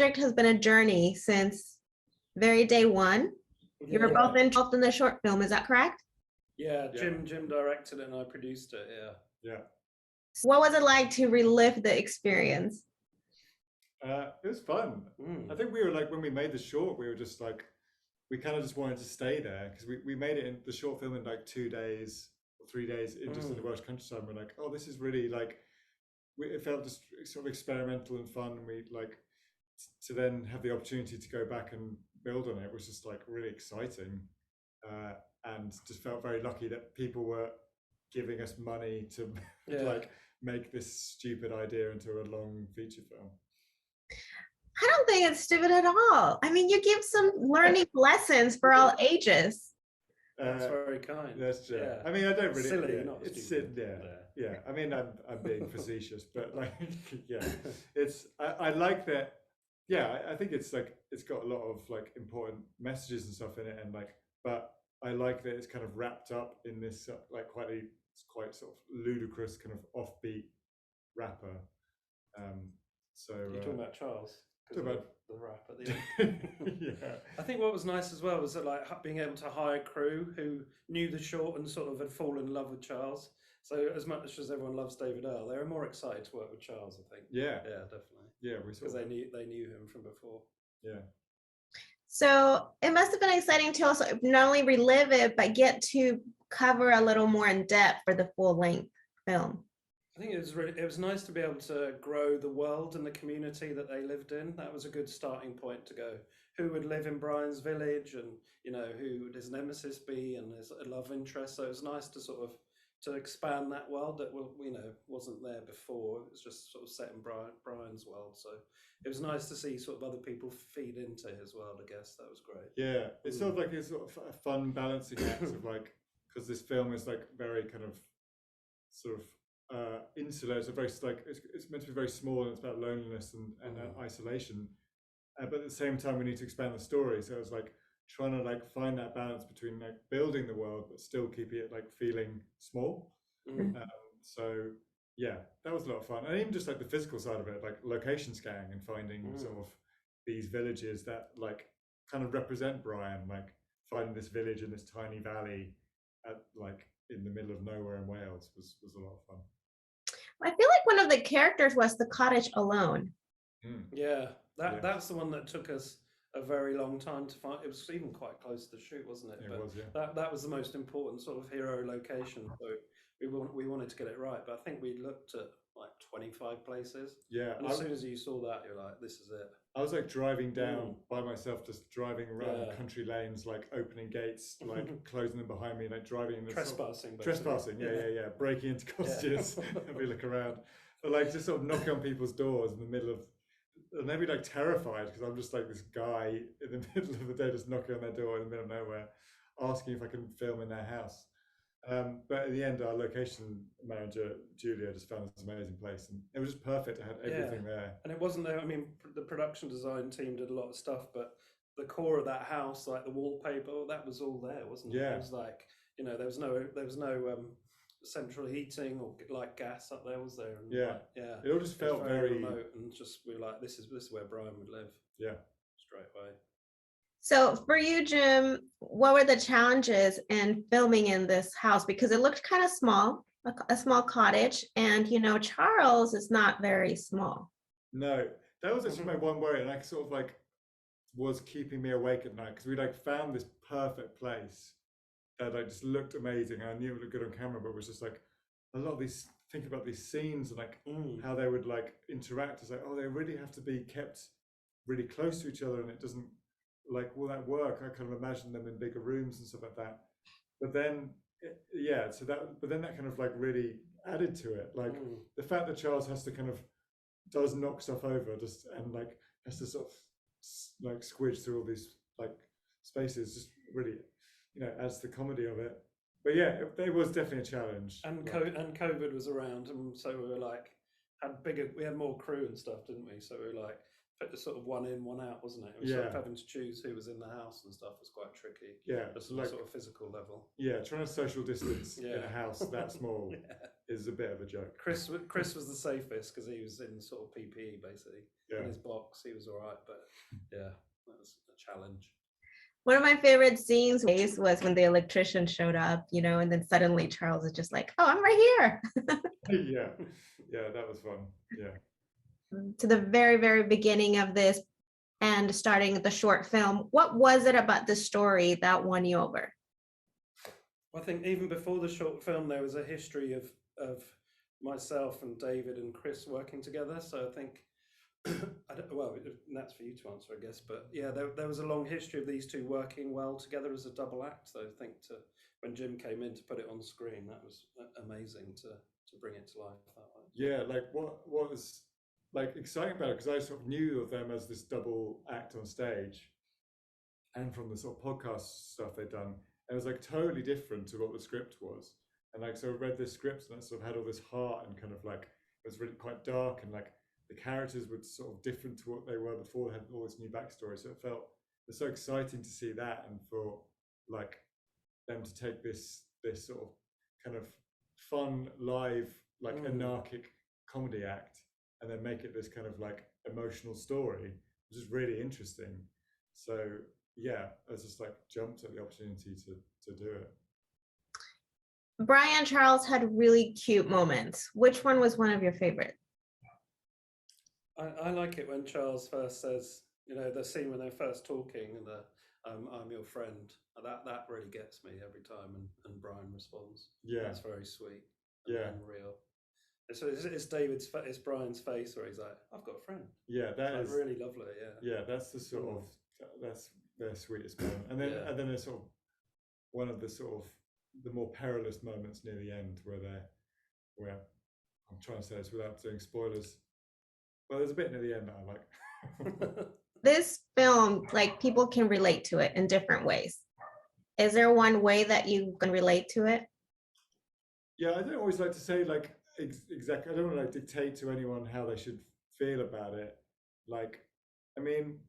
project has been a journey since very day one. You were both involved in the short film, is that correct? Yeah, Jim directed it and I produced it, Yeah. What was it like to relive the experience? It was fun. I think we were like, when we made the short, we were just like, we kind of just wanted to stay there because we made it in the short film in like 2 days or 3 days just in the Welsh countryside. We're like, oh, this is really like, it felt just sort of experimental and fun. And we like to then have the opportunity to go back and build on it was just like really exciting. And just felt very lucky that people were giving us money to like make this stupid idea into a long feature film. I don't think it's stupid at all. I mean, you give some learning lessons for all ages. That's very kind. That's true. Yeah. I mean, I don't really. Silly, not it's stupid. Yeah. I mean, I'm being facetious, but like, yeah, it's. I like that. Yeah, I think it's like it's got a lot of like important messages and stuff in it, and like, but I like that it's kind of wrapped up in this like quite sort of ludicrous kind of offbeat rapper. So you're talking about Charles. About the rap at the end. Yeah. I think what was nice as well was that like being able to hire crew who knew the short and sort of had fallen in love with Charles. So as much as everyone loves David Earl, they were more excited to work with Charles, I think. Yeah. Yeah, definitely. Yeah, we saw because they knew him from before. Yeah. So it must have been exciting to also not only relive it, but get to cover a little more in depth for the full length film. I think it was nice to be able to grow the world and the community that they lived in. That was a good starting point to go. Who would live in Brian's village, and who would his nemesis be, and his love interest. So it was nice to sort of expand that world that wasn't there before. It was just sort of set in Brian's world. So it was nice to see sort of other people feed into his world. I guess that was great. Yeah, it's sort of like a sort of a fun balancing act of like, because this film is like very kind of sort of insular. It's a very like it's meant to be very small, and it's about loneliness and isolation, but at the same time we need to expand the story. So it's like trying to like find that balance between like building the world but still keeping it like feeling small. So yeah, that was a lot of fun, and even just like the physical side of it, like location scanning and finding sort of these villages that like kind of represent Brian, like finding this village in this tiny valley at like in the middle of nowhere in Wales was a lot of fun. I feel like one of the characters was the cottage alone. Yeah, that's the one that took us a very long time to find. It was even quite close to the shoot, wasn't it? It was, yeah. That was the most important sort of hero location. So we wanted to get it right, but I think we looked at like 25 places. Yeah. And as soon as you saw that, you're like, this is it. I was like driving down by myself, just driving around country lanes, like opening gates, like closing them behind me, like driving in the trespassing. Trespassing, yeah, breaking into cottages. And we look around, but like just sort of knocking on people's doors in the middle of, and they'd be like terrified because I'm just like this guy in the middle of the day, just knocking on their door in the middle of nowhere, asking if I can film in their house. But in the end, our location manager, Julia, just found this amazing place, and it was just perfect to have everything there. And it wasn't there. I mean, the production design team did a lot of stuff, but the core of that house, like the wallpaper, that was all there, wasn't it? Yeah. It was like, there was no central heating or like gas up there, was there? And It all just felt very remote, and just we were like, this is where Brian would live. Yeah, straight away. So for you, Jim, what were the challenges in filming in this house? Because it looked kind of small, a small cottage, and Charles is not very small. No, that was actually my one worry, and I sort of like was keeping me awake at night because we like found this perfect place that like just looked amazing. I knew it looked good on camera, but it was just like a lot of these, think about these scenes and like how they would like interact. It's like, oh, they really have to be kept really close to each other, and it doesn't. Like, will that work? I kind of imagine them in bigger rooms and stuff like that. But then, but then that kind of like really added to it. Like the fact that Charles has to kind of does knock stuff over and like has to sort of like squidge through all these like spaces just really, adds to the comedy of it. But yeah, it was definitely a challenge. And COVID was around, and so we were like, we had more crew and stuff, didn't we? So we were like, sort of one in, one out, wasn't it? It was sort of having to choose who was in the house and stuff was quite tricky. Yeah, just like sort of physical level. Yeah, trying to social distance in a house that small is a bit of a joke. Chris was the safest because he was in sort of PPE basically. In his box, he was all right, but yeah, that was a challenge. One of my favorite scenes was when the electrician showed up, you know, and then suddenly Charles is just like, "Oh, I'm right here." yeah, that was fun. Yeah. To the very, very beginning of this and starting the short film, what was it about the story that won you over? I think even before the short film, there was a history of myself and David and Chris working together. So I think, well, that's for you to answer, I guess. But yeah, there was a long history of these two working well together as a double act. So I think when Jim came in to put it on screen, that was amazing to bring it to life that way. Yeah, like what was like exciting about it, because I sort of knew of them as this double act on stage, and from the sort of podcast stuff they'd done, it was like totally different to what the script was. And like, so I read this script and it sort of had all this heart and kind of like, it was really quite dark, and like the characters were sort of different to what they were before. They had all this new backstory. So it was so exciting to see that, and for like them to take this sort of kind of fun, live, like anarchic comedy act and then make it this kind of like emotional story, which is really interesting. So yeah, I was just like jumped at the opportunity to do it. Brian and Charles had really cute moments. Which one was one of your favorites? I like it when Charles first says, you know, the scene when they're first talking and I'm your friend. That really gets me every time, and Brian responds. Yeah, that's very sweet. And real. So it's Brian's face where he's like, "I've got a friend." Yeah, that is really lovely. Yeah, that's the sort of that's their sweetest moment, and then there's sort of one of the sort of the more perilous moments near the end where I'm trying to say this without doing spoilers. Well, there's a bit near the end that I like. This film, like, people can relate to it in different ways. Is there one way that you can relate to it? Yeah, I don't always like to say like exactly. I don't want to like dictate to anyone how they should feel about it. Like, I mean,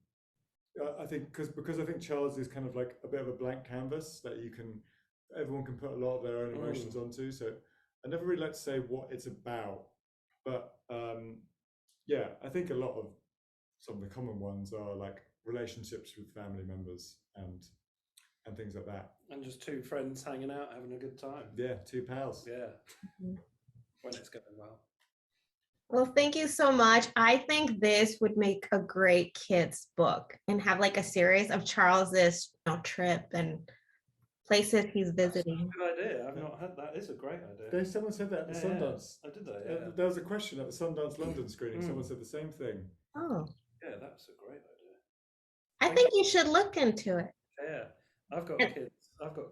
I think because I think Charles is kind of like a bit of a blank canvas that everyone can put a lot of their own emotions onto. So I never really like to say what it's about, but yeah, I think a lot of some of the common ones are like relationships with family members and things like that. And just two friends hanging out, having a good time. Yeah, two pals. Yeah. When it's going well. Well, thank you so much. I think this would make a great kids book and have like a series of Charles's trip and places he's visiting. That's a good idea. I've not had that. It's a great idea. Someone said that at the Sundance. I did that. Yeah. There was a question at the Sundance London screening. Someone said the same thing. Oh. Yeah, that's a great idea. I think you should look into it. Yeah. I've got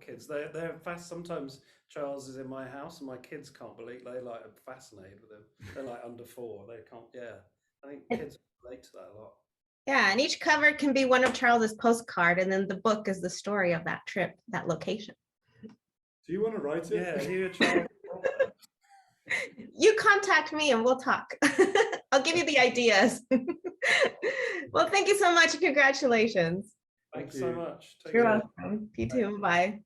kids. They're fast. Sometimes Charles is in my house and my kids can't believe they like are fascinated with him. They're like under 4. They can't. Yeah, I think kids relate to that a lot. Yeah, and each cover can be one of Charles's postcard, and then the book is the story of that trip, that location. Do you want to write it? Yeah, you Charles. You contact me and we'll talk. I'll give you the ideas. Well, thank you so much. Congratulations. Thanks so much. You're welcome. You too. Bye.